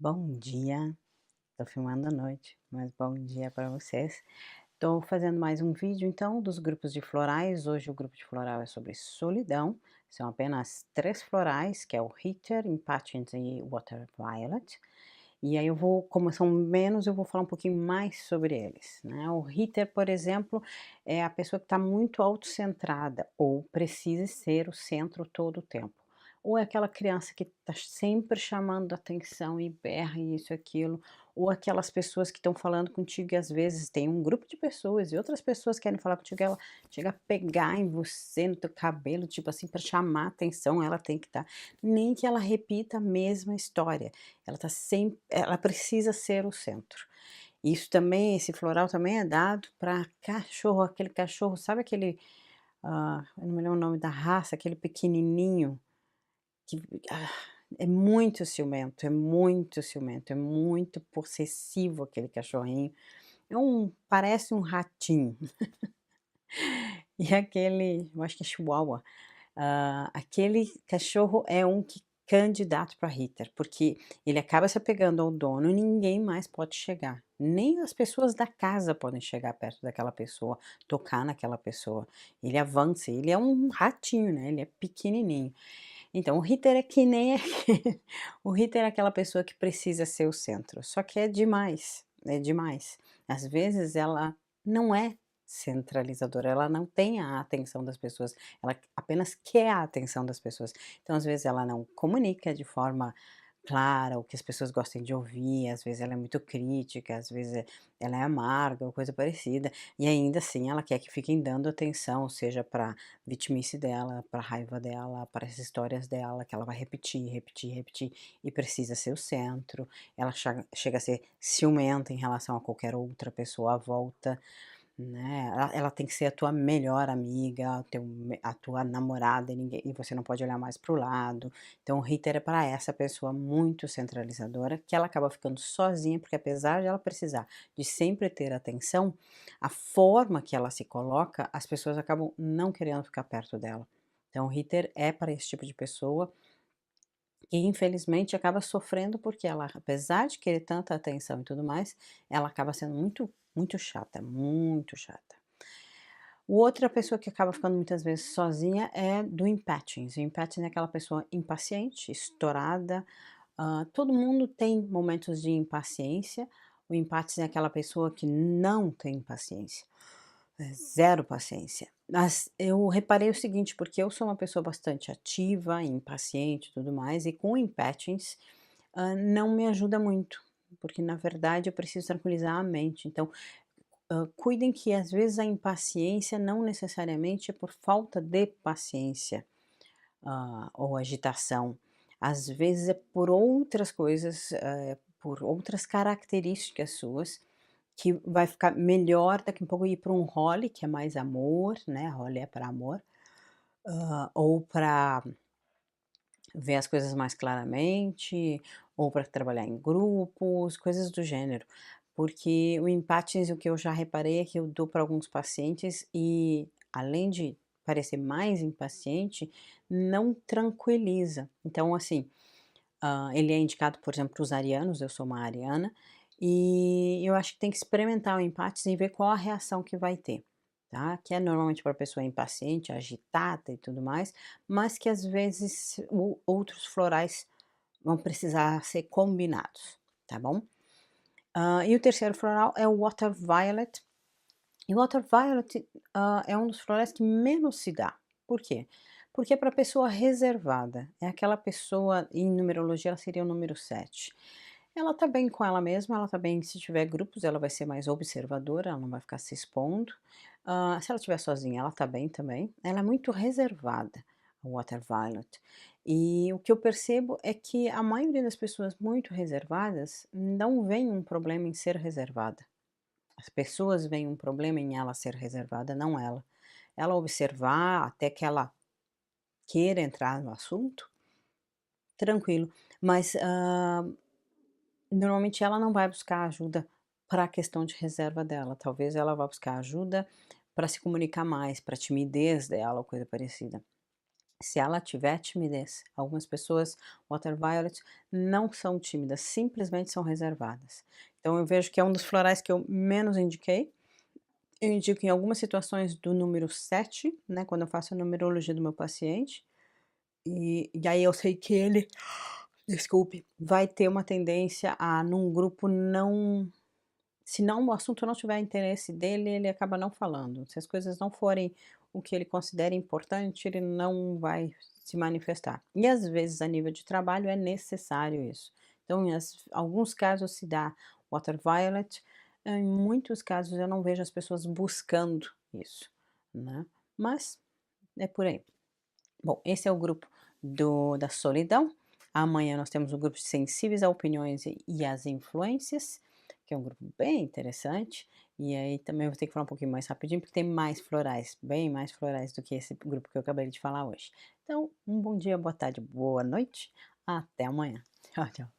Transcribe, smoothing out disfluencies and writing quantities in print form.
Bom dia, tô filmando à noite, mas bom dia para vocês. Tô fazendo mais um vídeo então dos grupos de florais. Hoje o grupo de floral é sobre solidão. São apenas três florais, que é o Heather, Impatiens e Water Violet. E aí como são menos, eu vou falar um pouquinho mais sobre eles, né? O Heather, por exemplo, é a pessoa que está muito autocentrada ou precisa ser o centro todo o tempo. Ou é aquela criança que está sempre chamando atenção e berra e isso e aquilo, ou aquelas pessoas que estão falando contigo e às vezes tem um grupo de pessoas e outras pessoas querem falar contigo, ela chega a pegar em você, no teu cabelo, tipo assim, para chamar atenção, ela tem que estar, nem que ela repita a mesma história. Ela precisa ser o centro. Isso também, esse floral também é dado para cachorro, aquele cachorro, sabe aquele, eu não me lembro o nome da raça, aquele pequenininho que, ah, é muito ciumento, é muito ciumento, é muito possessivo aquele cachorrinho. Parece um ratinho. E aquele, eu acho que é chihuahua. Aquele cachorro é um que candidato para Ritter, porque ele acaba se apegando ao dono e ninguém mais pode chegar. Nem as pessoas da casa podem chegar perto daquela pessoa, tocar naquela pessoa. Ele avança, ele é um ratinho, né? Ele é pequenininho. Então, o Ritter é que nem o Ritter é aquela pessoa que precisa ser o centro, só que é demais, é demais. Às vezes ela não é centralizadora, ela não tem a atenção das pessoas, ela apenas quer a atenção das pessoas. Então, às vezes ela não comunica de forma clara o que as pessoas gostam de ouvir, às vezes ela é muito crítica, às vezes ela é amarga ou coisa parecida, e ainda assim ela quer que fiquem dando atenção, seja para vitimice dela, para raiva dela, para as histórias dela, que ela vai repetir, repetir, repetir, e precisa ser o centro. Ela chega a ser ciumenta em relação a qualquer outra pessoa à volta, né. Ela tem que ser a tua melhor amiga, a tua namorada, e você não pode olhar mais para o lado. Então o hater é para essa pessoa muito centralizadora, que ela acaba ficando sozinha, porque apesar de ela precisar de sempre ter atenção, a forma que ela se coloca, as pessoas acabam não querendo ficar perto dela. Então o hater é para esse tipo de pessoa, e infelizmente acaba sofrendo, porque ela, apesar de querer tanta atenção e tudo mais, ela acaba sendo muito, muito chata, muito chata. O outra pessoa que acaba ficando muitas vezes sozinha é do impatience. O impatience é aquela pessoa impaciente, estourada. Todo mundo tem momentos de impaciência. O impatience é aquela pessoa que não tem paciência, é zero paciência. Mas eu reparei o seguinte, porque eu sou uma pessoa bastante ativa, impaciente e tudo mais, e com o impatience não me ajuda muito, porque na verdade eu preciso tranquilizar a mente. Então, cuidem que às vezes a impaciência não necessariamente é por falta de paciência, ou agitação. Às vezes é por outras coisas, por outras características suas, que vai ficar melhor daqui a pouco ir para um Holly, que é mais amor, né, Holly é para amor, ou para ver as coisas mais claramente, ou para trabalhar em grupos, coisas do gênero. Porque o empate, o que eu já reparei é que eu dou para alguns pacientes e, além de parecer mais impaciente, não tranquiliza. Então, assim, ele é indicado, por exemplo, para os arianos, eu sou uma ariana, e eu acho que tem que experimentar o empate e ver qual a reação que vai ter, tá? Que é normalmente para pessoa impaciente, agitada e tudo mais, mas que às vezes outros florais vão precisar ser combinados, tá bom? E o terceiro floral é o Water Violet. E o Water Violet, é um dos florais que menos se dá. Por quê? Porque é para pessoa reservada. É aquela pessoa, em numerologia, ela seria o número 7. Ela tá bem com ela mesma, ela tá bem, se tiver grupos, ela vai ser mais observadora, ela não vai ficar se expondo. Se ela estiver sozinha, ela tá bem também. Ela é muito reservada, a Water Violet. E o que eu percebo é que a maioria das pessoas muito reservadas não vem um problema em ser reservada. As pessoas veem um problema em ela ser reservada, não ela. Ela observar até que ela queira entrar no assunto, tranquilo. Mas, normalmente ela não vai buscar ajuda para a questão de reserva dela. Talvez ela vá buscar ajuda para se comunicar mais, para a timidez dela ou coisa parecida. Se ela tiver timidez, algumas pessoas water violet não são tímidas, simplesmente são reservadas. Então eu vejo que é um dos florais que eu menos indiquei. Eu indico em algumas situações do número 7, né, quando eu faço a numerologia do meu paciente, e aí eu sei que ele, desculpe, vai ter uma tendência a num grupo não, se não o assunto não tiver interesse dele, ele acaba não falando. Se as coisas não forem o que ele considera importante, ele não vai se manifestar. E às vezes a nível de trabalho é necessário isso. Então em alguns casos se dá water violet, em muitos casos eu não vejo as pessoas buscando isso, né, mas é por aí. Bom, esse é o grupo da solidão. Amanhã nós temos o grupo de sensíveis a opiniões e às influências, que é um grupo bem interessante. E aí também eu vou ter que falar um pouquinho mais rapidinho, porque tem mais florais, bem mais florais do que esse grupo que eu acabei de falar hoje. Então, um bom dia, boa tarde, boa noite. Até amanhã. Tchau, tchau.